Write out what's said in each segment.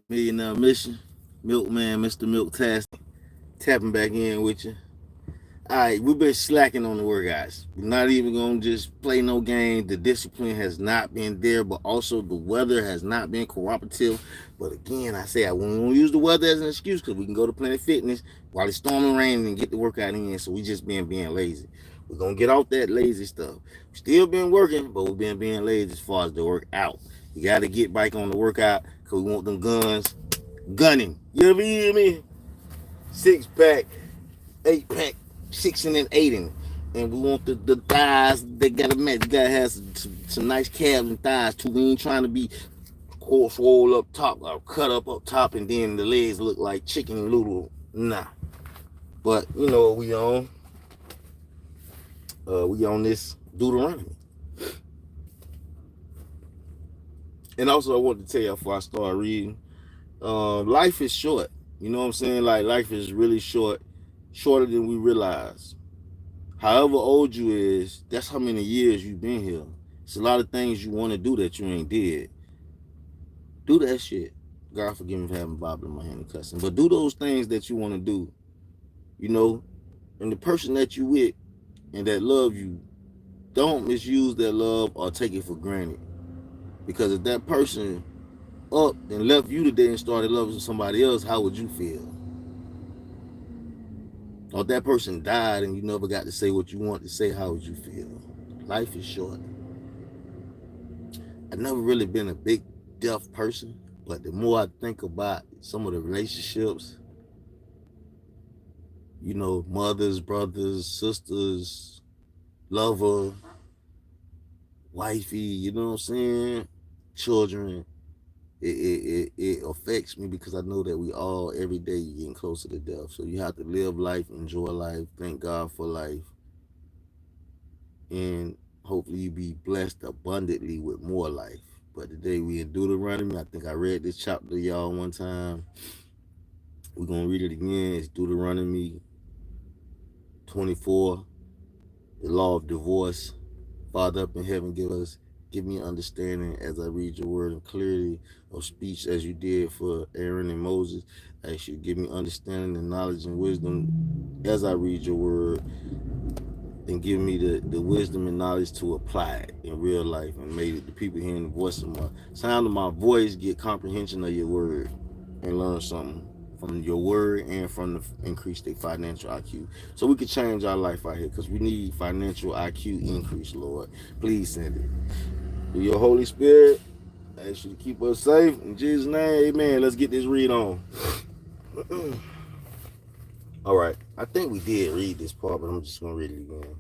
Millionaire Mission, Milkman, Mr. Milk Tastic, tapping back in with you. All right, we've been slacking on the workouts. We're not even gonna just play no game. The discipline has not been there, but also the weather has not been cooperative. But again, I say I won't use the weather as an excuse because we can go to Planet Fitness while it's storming rain and get the workout in. So we just being lazy. We're gonna get off that lazy stuff. We still been working, but we've been being lazy as far as the workout. You got to get back on the workout because we want them guns gunning. You hear me? 6 pack, 8 pack, 6 and 8, and we want the thighs. They gotta match. You gotta have some nice calves and thighs too. We ain't trying to be swole up top or cut up top, and then the legs look like chicken noodle. Nah. But you know what we on? We on this Deuteronomy. And also, I want to tell you before I start reading, life is short. You know what I'm saying? Like life is really short, shorter than we realize. However old you is, that's how many years you've been here. It's a lot of things you want to do that you ain't did. Do that shit. God forgive me for having a Bible in my hand and cussing. But do those things that you want to do. You know, and the person that you with and that love you, don't misuse that love or take it for granted. Because if that person up and left you today and started loving somebody else, how would you feel? Or if that person died and you never got to say what you want to say, how would you feel? Life is short. I've never really been a big deaf person, but the more I think about some of the relationships, you know, mothers, brothers, sisters, lover, wifey, you know what I'm saying? Children, it affects me because I know that we all every day getting closer to death. So you have to live life, enjoy life, thank God for life, and hopefully you be blessed abundantly with more life. But today we in Deuteronomy. I think I read this chapter to y'all one time. We're gonna read it again. It's Deuteronomy 24, the law of divorce. Father up in heaven, give me understanding as I read your word and clarity of speech as you did for Aaron and Moses. I ask you to give me understanding and knowledge and wisdom as I read your word, and give me the wisdom and knowledge to apply it in real life, and make the people hearing the voice of my sound of my voice get comprehension of your word and learn something from your word and from the increase their financial IQ, so we can change our life out here, because we need financial IQ increase. Lord, please send it through your Holy Spirit. I ask you to keep us safe in Jesus' name. Amen. Let's get this read on. All right, I think we did read this part, but I'm just gonna read it again.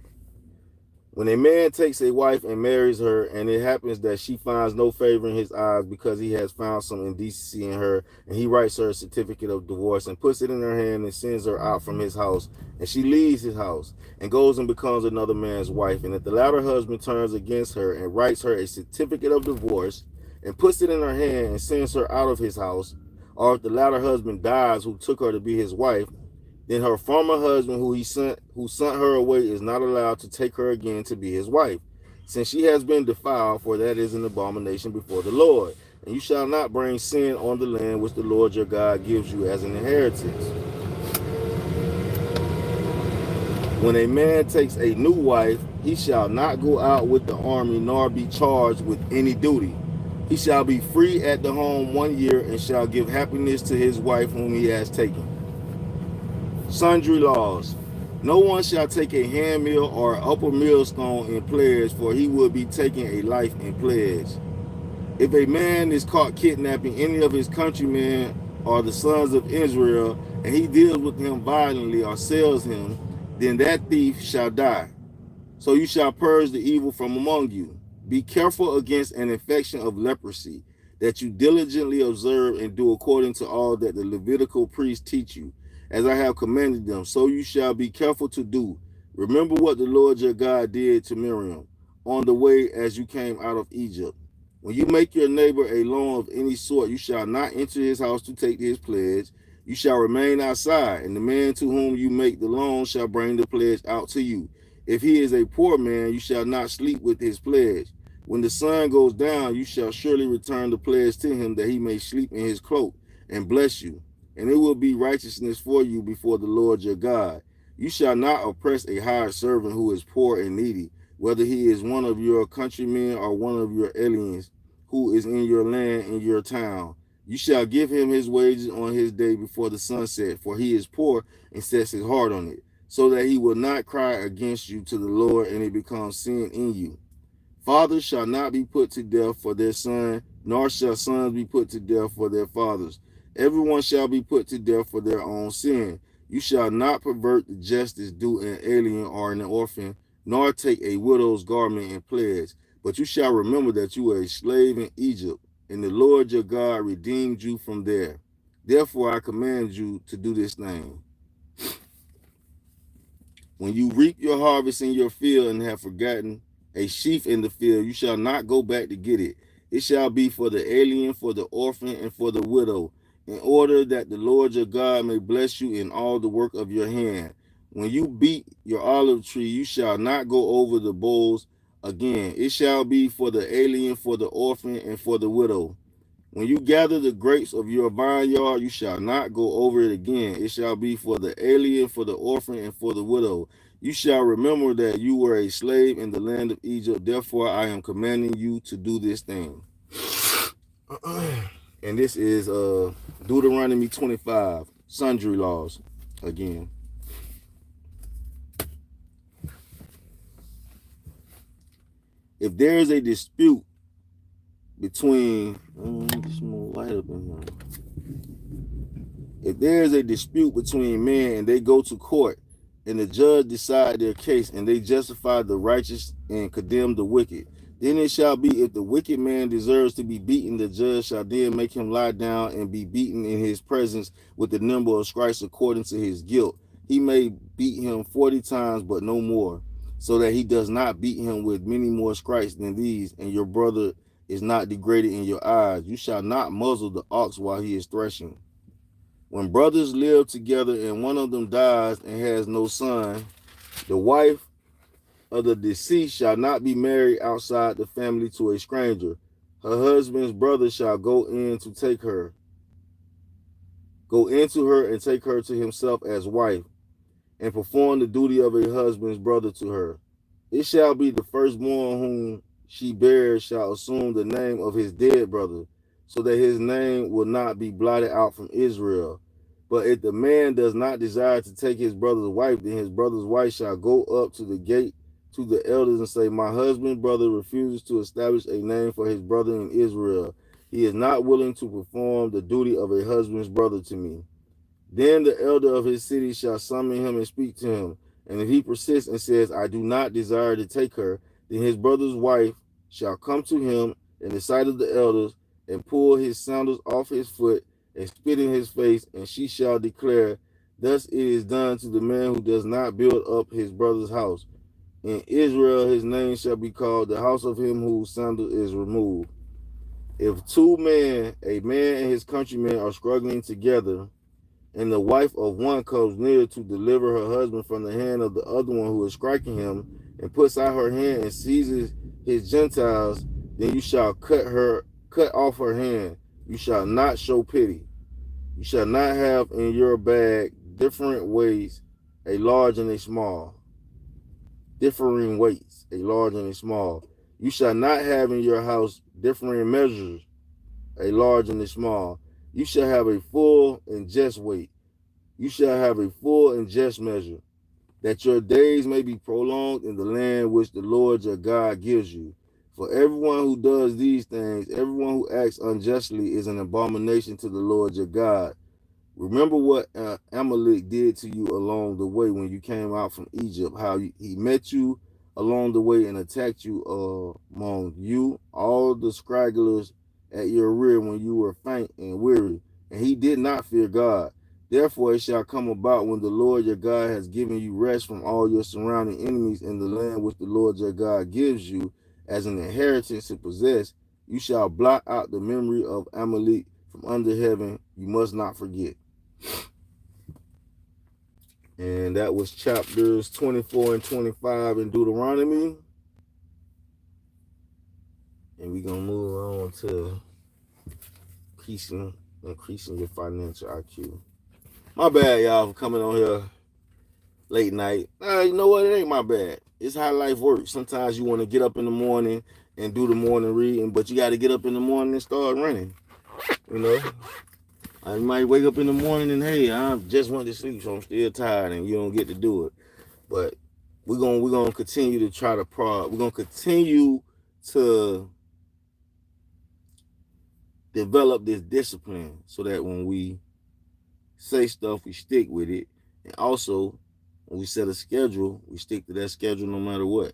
When a man takes a wife and marries her, and it happens that she finds no favor in his eyes because he has found some indecency in her, and he writes her a certificate of divorce and puts it in her hand and sends her out from his house, and she leaves his house and goes and becomes another man's wife, and if the latter husband turns against her and writes her a certificate of divorce and puts it in her hand and sends her out of his house, or if the latter husband dies who took her to be his wife, then her former husband who sent her away is not allowed to take her again to be his wife, since she has been defiled, for that is an abomination before the Lord. And you shall not bring sin on the land which the Lord your God gives you as an inheritance. When a man takes a new wife, he shall not go out with the army, nor be charged with any duty. He shall be free at the home 1 year, and shall give happiness to his wife whom he has taken. Sundry laws. No one shall take a handmill or upper millstone in pledge, for he will be taking a life in pledge. If a man is caught kidnapping any of his countrymen or the sons of Israel, and he deals with him violently or sells him, then that thief shall die. So you shall purge the evil from among you. Be careful against an infection of leprosy, that you diligently observe and do according to all that the Levitical priests teach you, as I have commanded them, so you shall be careful to do. Remember what the Lord your God did to Miriam on the way as you came out of Egypt. When you make your neighbor a loan of any sort, you shall not enter his house to take his pledge. You shall remain outside, and the man to whom you make the loan shall bring the pledge out to you. If he is a poor man, you shall not sleep with his pledge. When the sun goes down, you shall surely return the pledge to him, that he may sleep in his cloak. and bless you, and it will be righteousness for you before the Lord your God. You shall not oppress a hired servant who is poor and needy, whether he is one of your countrymen or one of your aliens who is in your land in your town. You shall give him his wages on his day before the sunset, for he is poor and sets his heart on it, so that he will not cry against you to the Lord and it becomes sin in you. Fathers shall not be put to death for their son, nor shall sons be put to death for their fathers. Everyone shall be put to death for their own sin. You shall not pervert the justice due an alien or an orphan, nor take a widow's garment in pledge. But you shall remember that you were a slave in Egypt, and the Lord your God redeemed you from there. Therefore I command you to do this thing. When you reap your harvest in your field and have forgotten a sheaf in the field, you shall not go back to get it. It shall be for the alien, for the orphan, and for the widow, in order that the Lord your God may bless you in all the work of your hand. When you beat your olive tree, you shall not go over the bowls again. It shall be for the alien, for the orphan, and for the widow. When you gather the grapes of your vineyard, you shall not go over it again. It shall be for the alien, for the orphan, and for the widow. You shall remember that you were a slave in the land of Egypt. Therefore, I am commanding you to do this thing. And this is Deuteronomy 25, sundry laws again. If there is a dispute between, just more light up in here. If there is a dispute between men and they go to court and the judge decide their case and they justify the righteous and condemn the wicked, then it shall be, if the wicked man deserves to be beaten, the judge shall then make him lie down and be beaten in his presence with the number of stripes according to his guilt. He may beat him 40 times, but no more, so that he does not beat him with many more stripes than these, and your brother is not degraded in your eyes. You shall not muzzle the ox while he is threshing. When brothers live together and one of them dies and has no son, the wife of the deceased shall not be married outside the family to a stranger. Her husband's brother shall go into her and take her to himself as wife, and perform the duty of a husband's brother to her. It shall be the firstborn whom she bears shall assume the name of his dead brother, so that his name will not be blotted out from Israel. But if the man does not desire to take his brother's wife, then his brother's wife shall go up to the gate to the elders and say, my husband's brother refuses to establish a name for his brother in Israel. He is not willing to perform the duty of a husband's brother to me. Then the elder of his city shall summon him and speak to him. And if he persists and says, I do not desire to take her, then his brother's wife shall come to him in the sight of the elders and pull his sandals off his foot and spit in his face, and she shall declare, thus it is done to the man who does not build up his brother's house. In Israel his name shall be called the house of him whose sandal is removed. If two men, a man and his countrymen, are struggling together, and the wife of one comes near to deliver her husband from the hand of the other one who is striking him, and puts out her hand and seizes his Gentiles, then you shall cut off her hand. You shall not show pity. You shall not have in your bag different weights, a large and a small. Differing weights, a large and a small. You shall not have in your house differing measures, a large and a small. You shall have a full and just weight. You shall have a full and just measure, that your days may be prolonged in the land which the Lord your God gives you. For everyone who does these things, everyone who acts unjustly, is an abomination to the Lord your God. Remember what Amalek did to you along the way when you came out from Egypt, how he met you along the way and attacked you among you, all the stragglers at your rear when you were faint and weary, and he did not fear God. Therefore it shall come about when the Lord your God has given you rest from all your surrounding enemies in the land which the Lord your God gives you as an inheritance to possess, you shall blot out the memory of Amalek from under heaven. You must not forget. And that was chapters 24 and 25 in Deuteronomy. And we're going to move on to peace and increasing your financial IQ. My bad, y'all, for coming on here late night. You know what? It ain't my bad. It's how life works. Sometimes you want to get up in the morning and do the morning reading, but you got to get up in the morning and start running. You know, I might wake up in the morning and hey, I just went to sleep, so I'm still tired, and you don't get to do it. But we're gonna continue to try to prod. We're gonna continue to develop this discipline so that when we say stuff, we stick with it, and also when we set a schedule, we stick to that schedule no matter what.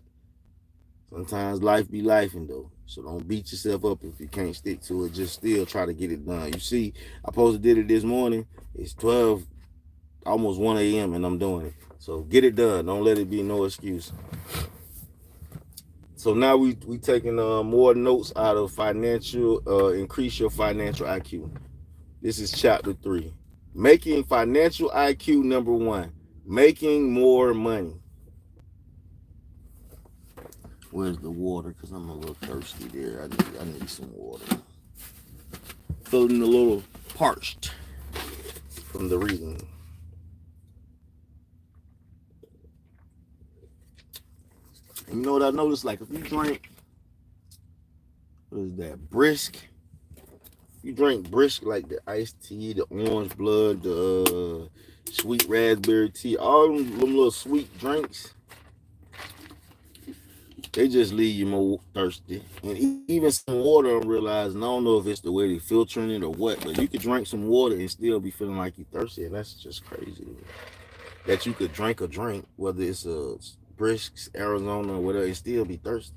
Sometimes life be lifing though, so don't beat yourself up if you can't stick to it. Just still try to get it done. You see, I supposed to did it this morning. It's 12, almost 1 a.m. and I'm doing it. So get it done. Don't let it be no excuse. So now we taking more notes out of financial, increase your financial IQ. This is chapter 3. Making financial IQ number 1. Making more money. Where's the water? Because I'm a little thirsty there. I need some water. Feeling a little parched from the reading. And you know what I noticed? Like if you drink, what is that? Brisk. You drink brisk like the iced tea, the orange blood, the sweet raspberry tea, all them little sweet drinks. They just leave you more thirsty. And even some water, I'm realizing, I don't know if it's the way they filtering it or what, but you could drink some water and still be feeling like you're thirsty. And that's just crazy. That you could drink a drink, whether it's a brisk, Arizona, or whatever, and still be thirsty.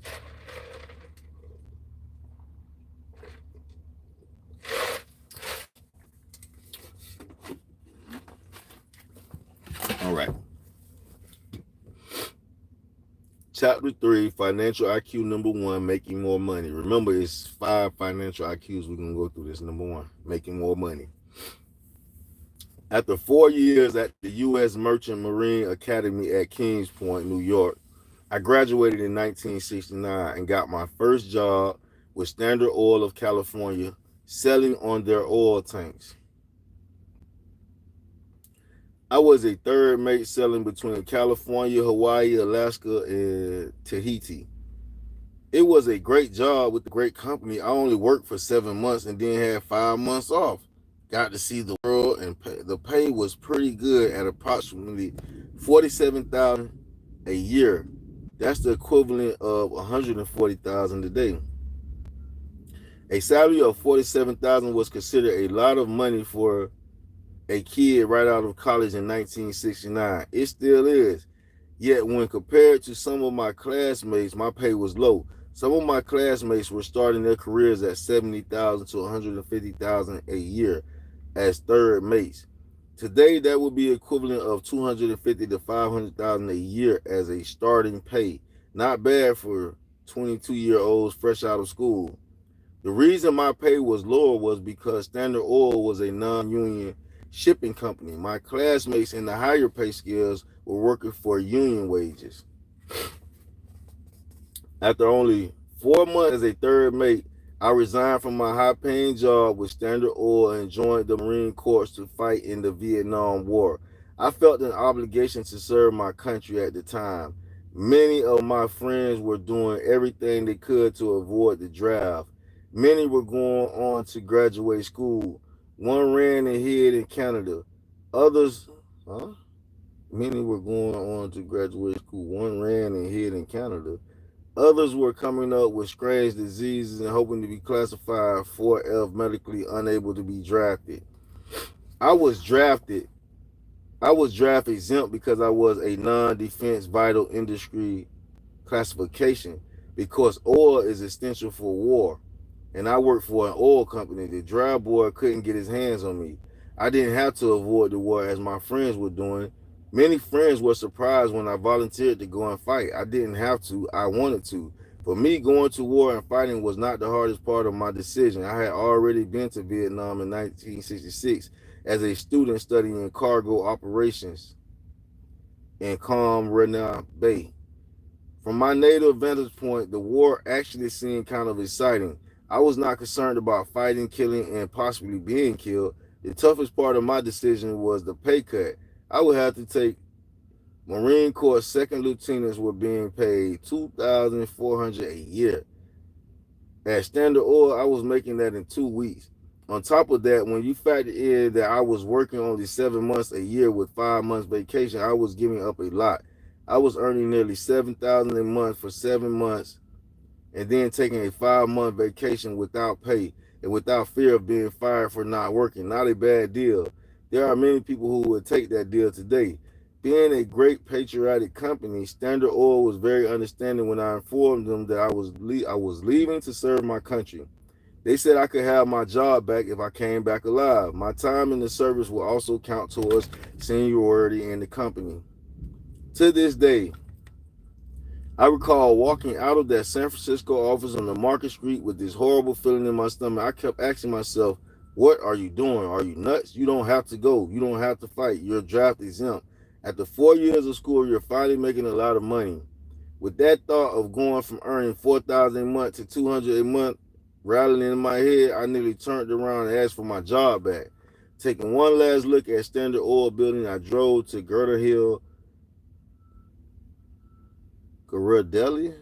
All right. Chapter 3, financial IQ number 1, making more money. Remember, it's 5 financial IQs. We're going to go through this. Number 1, making more money. After 4 years at the U.S. Merchant Marine Academy at Kings Point, New York, I graduated in 1969 and got my first job with Standard Oil of California, selling on their oil tanks. I was a third mate selling between California, Hawaii, Alaska, and Tahiti. It was a great job with a great company. I only worked for 7 months and then had 5 months off. Got to see the world, and the pay was pretty good at approximately $47,000 a year. That's the equivalent of $140,000 a day. A salary of $47,000 was considered a lot of money for a kid right out of college in 1969. It still is. Yet when compared to some of my classmates, my pay was low. Some of my classmates were starting their careers at $70,000 to $150,000 a year as third mates. Today, that would be equivalent of $250,000 to $500,000 a year as a starting pay. Not bad for 22-year-olds fresh out of school. The reason my pay was lower was because Standard Oil was a non-union shipping company. My classmates in the higher pay scales were working for union wages. After only 4 months as a third mate, I resigned from my high-paying job with Standard Oil and joined the Marine Corps to fight in the Vietnam War. I felt an obligation to serve my country at the time. Many of my friends were doing everything they could to avoid the draft. Many were going on to graduate school. One ran and hid in Canada. Others, Many were going on to graduate school. One ran and hid in Canada. Others were coming up with strange diseases and hoping to be classified 4F, medically unable to be drafted. I was draft exempt because I was a non-defense vital industry classification because oil is essential for war. And I worked for an oil company. The draft board couldn't get his hands on me. I didn't have to avoid the war as my friends were doing. Many friends were surprised when I volunteered to go and fight. I didn't have to. I wanted to. For me, going to war and fighting was not the hardest part of my decision. I had already been to Vietnam in 1966 as a student studying cargo operations in Cam Ranh Bay. From my native vantage point, the war actually seemed kind of exciting. I was not concerned about fighting, killing, and possibly being killed. The toughest part of my decision was the pay cut. I would have to take. Marine Corps second lieutenants were being paid $2,400 a year. At Standard Oil, I was making that in 2 weeks. On top of that, when you factor in that I was working only 7 months a year with 5 months vacation, I was giving up a lot. I was earning nearly $7,000 a month for 7 months, and then taking a 5 month vacation without pay and without fear of being fired for not working. Not a bad deal. There are many people who would take that deal today. Being a great patriotic company, Standard Oil was very understanding when I informed them that I was leaving to serve my country. They said I could have my job back if I came back alive. My time in the service will also count towards seniority in the company. To this day, I recall walking out of that San Francisco office on the Market Street with this horrible feeling in my stomach. I kept asking myself, what are you doing? Are you nuts? You don't have to go. You don't have to fight. You're draft exempt. After 4 years of school, you're finally making a lot of money. With that thought of going from earning $4,000 a month to $200 a month rattling in my head, I nearly turned around and asked for my job back. Taking one last look at Standard Oil building, I drove to Gerda Hill, Ghirardelli.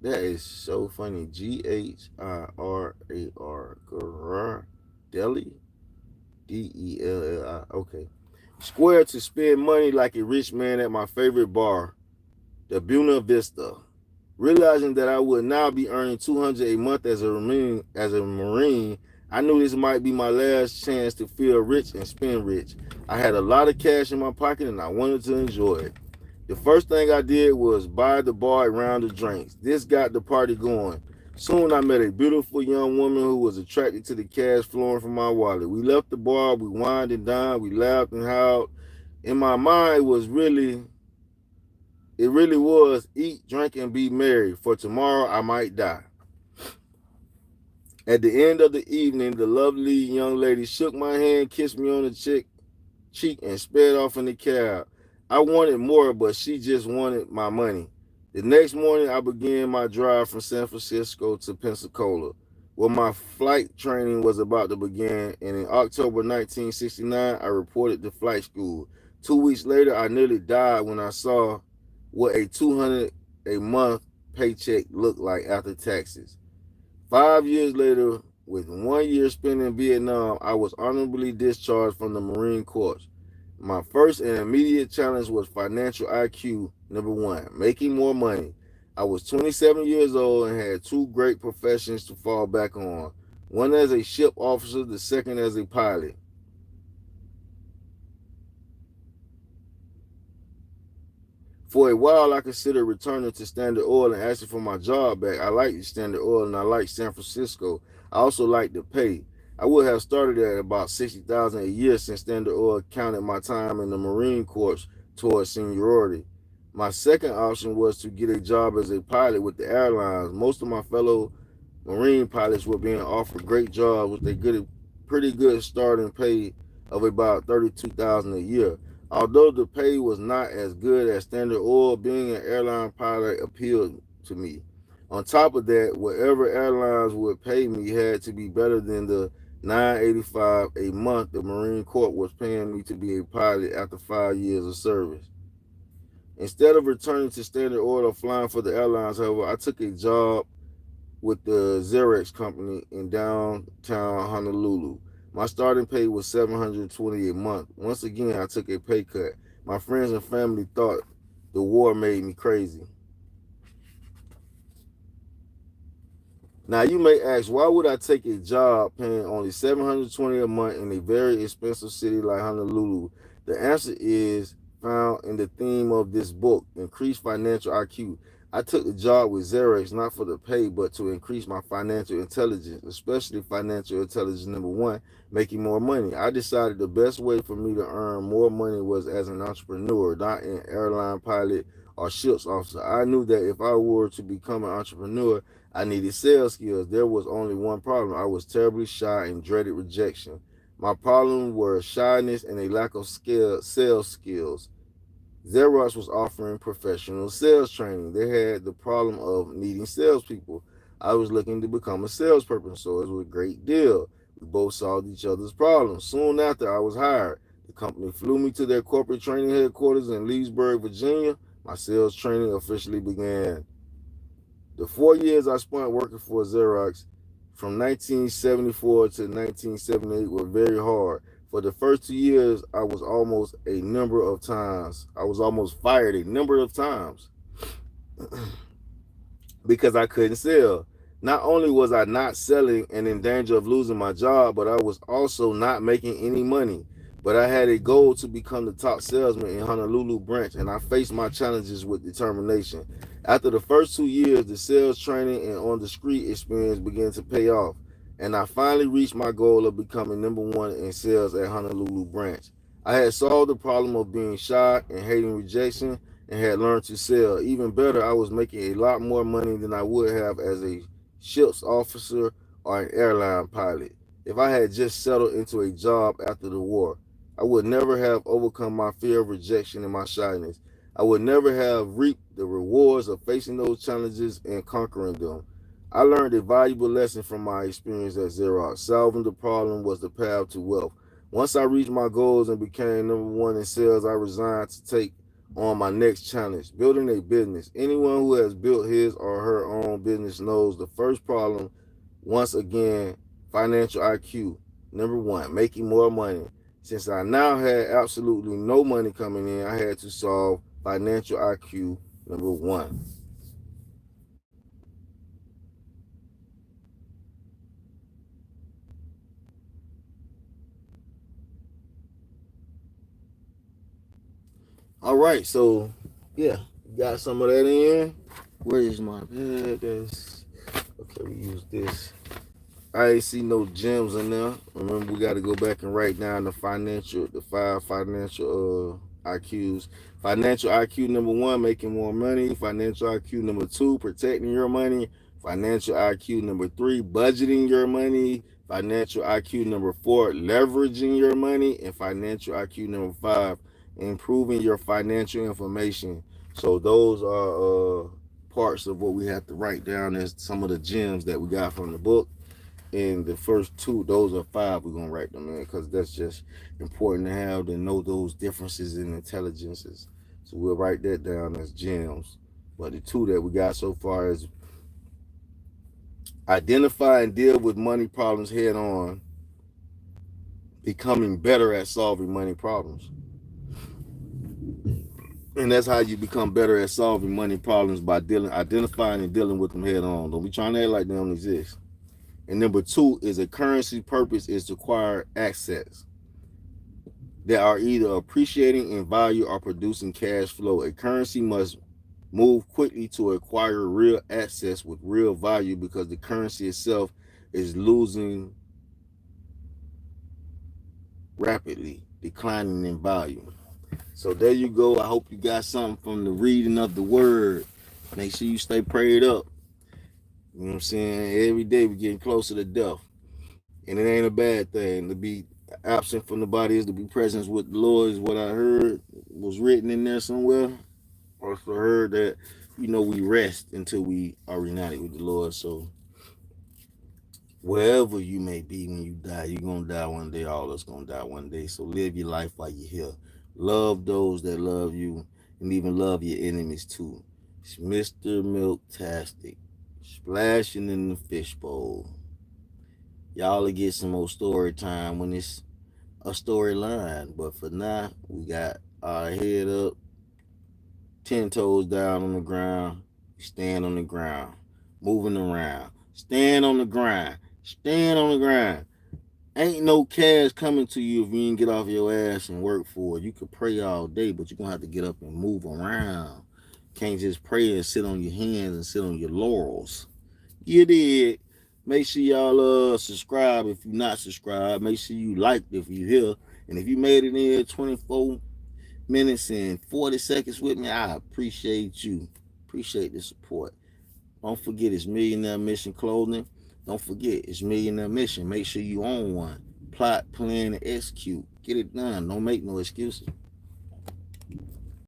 That is so funny. Girar, Ghirardelli, Delli. Okay. Square to spend money like a rich man at my favorite bar, the Buena Vista. Realizing that I would now be earning $200 a month as a Marine, I knew this might be my last chance to feel rich and spend rich. I had a lot of cash in my pocket and I wanted to enjoy it. The first thing I did was buy the bar a round of drinks. This got the party going. Soon I met a beautiful young woman who was attracted to the cash flowing from my wallet. We left the bar, we wined and dined, we laughed and howled. In my mind, it really was eat, drink, and be merry, for tomorrow I might die. At the end of the evening, the lovely young lady shook my hand, kissed me on the cheek, and sped off in the cab. I wanted more, but she just wanted my money. The next morning, I began my drive from San Francisco to Pensacola, where my flight training was about to begin, and in October 1969, I reported to flight school. 2 weeks later, I nearly died when I saw what a $200 a month paycheck looked like after taxes. 5 years later, with 1 year spent in Vietnam, I was honorably discharged from the Marine Corps. My first and immediate challenge was financial IQ. Number one, making more money. I was 27 years old and had two great professions to fall back on. One as a ship officer, the second as a pilot. For a while, I considered returning to Standard Oil and asking for my job back. I liked Standard Oil and I liked San Francisco. I also liked the pay. I would have started at about $60,000 a year since Standard Oil counted my time in the Marine Corps towards seniority. My second option was to get a job as a pilot with the airlines. Most of my fellow Marine pilots were being offered great jobs with a pretty good starting pay of about $32,000 a year. Although the pay was not as good as Standard Oil, being an airline pilot appealed to me. On top of that, whatever airlines would pay me had to be better than the $985 a month the Marine Corps was paying me to be a pilot after 5 years of service. Instead of returning to Standard Oil or flying for the airlines, however, I took a job with the Xerox company in downtown Honolulu. My starting pay was $720 a month. Once again, I took a pay cut. My friends and family thought the war made me crazy. Now you may ask, why would I take a job paying only $720 a month in a very expensive city like Honolulu? The answer is found in the theme of this book, Increased Financial IQ. I took the job with Xerox not for the pay, but to increase my financial intelligence, especially financial intelligence number one, making more money. I decided the best way for me to earn more money was as an entrepreneur, not an airline pilot or ships officer. I knew that if I were to become an entrepreneur, I needed sales skills. There was only one problem. I was terribly shy and dreaded rejection. My problem were shyness and a lack of sales skills. Xerox was offering professional sales training. They had the problem of needing salespeople. I was looking to become a salesperson, so it was a great deal. We both solved each other's problems. Soon after I was hired, the company flew me to their corporate training headquarters in Leesburg, Virginia. My sales training officially began. The 4 years I spent working for Xerox from 1974 to 1978 were very hard. For the first 2 years, I was almost fired a number of times because I couldn't sell. Not only was I not selling and in danger of losing my job, but I was also not making any money. But I had a goal to become the top salesman in Honolulu branch, and I faced my challenges with determination. After the first 2 years, the sales training and on the street experience began to pay off, and I finally reached my goal of becoming number one in sales at Honolulu branch. I had solved the problem of being shy and hating rejection and had learned to sell. Even better, I was making a lot more money than I would have as a ship's officer or an airline pilot. If I had just settled into a job after the war, I would never have overcome my fear of rejection and my shyness. I would never have reaped the rewards of facing those challenges and conquering them. I learned a valuable lesson from my experience at Xerox. Solving the problem was the path to wealth. Once I reached my goals and became number one in sales, I resigned to take on my next challenge, building a business. Anyone who has built his or her own business knows the first problem, once again, financial IQ. Number one, making more money. Since I now had absolutely no money coming in, I had to solve financial IQ number one. All right, so yeah, got some of that in. Where is my pad? Okay, we use this. I ain't see no gems in there. Remember, we got to go back and write down the five financial IQs. Financial IQ number one, making more money. Financial IQ number two, protecting your money. Financial IQ number three, budgeting your money. Financial IQ number four, leveraging your money. And financial IQ number five, improving your financial information. So those are parts of what we have to write down as some of the gems that we got from the book. And the first two, those are five, we're gonna write them in because that's just important to have to know those differences in intelligences. So we'll write that down as gems. But the two that we got so far is identify and deal with money problems head on, becoming better at solving money problems. And that's how you become better at solving money problems, by identifying and dealing with them head on. Don't be trying to act like they don't exist. And number two is a currency purpose is to acquire assets that are either appreciating in value or producing cash flow. A currency must move quickly to acquire real assets with real value because the currency itself is losing rapidly, declining in value. So there you go. I hope you got something from the reading of the word. Make sure you stay prayed up. You know what I'm saying? Every day we're getting closer to death. And it ain't a bad thing to be absent from the body is to be present with the Lord, is what I heard was written in there somewhere. Also heard that, we rest until we are united with the Lord. So wherever you may be when you die, you're going to die one day. All of us going to die one day. So live your life while you're here. Love those that love you and even love your enemies too. It's Mr. Milktastic, splashing in the fishbowl. Y'all will get some more story time when it's a storyline. But for now, we got our head up, 10 toes down on the ground. Stand on the ground. Moving around. Stand on the ground. Stand on the ground. Ain't no cash coming to you if you ain't get off your ass and work for it. You could pray all day, but you're going to have to get up and move around. Can't just pray and sit on your hands and sit on your laurels. You did. Make sure y'all subscribe if you're not subscribed. Make sure you liked if you're here. And if you made it in 24 minutes and 40 seconds with me, I appreciate you. Appreciate the support. Don't forget, it's Millionaire Mission clothing. Don't forget, it's Millionaire Mission. Make sure you own one. Plot, plan, and execute. Get it done. Don't make no excuses.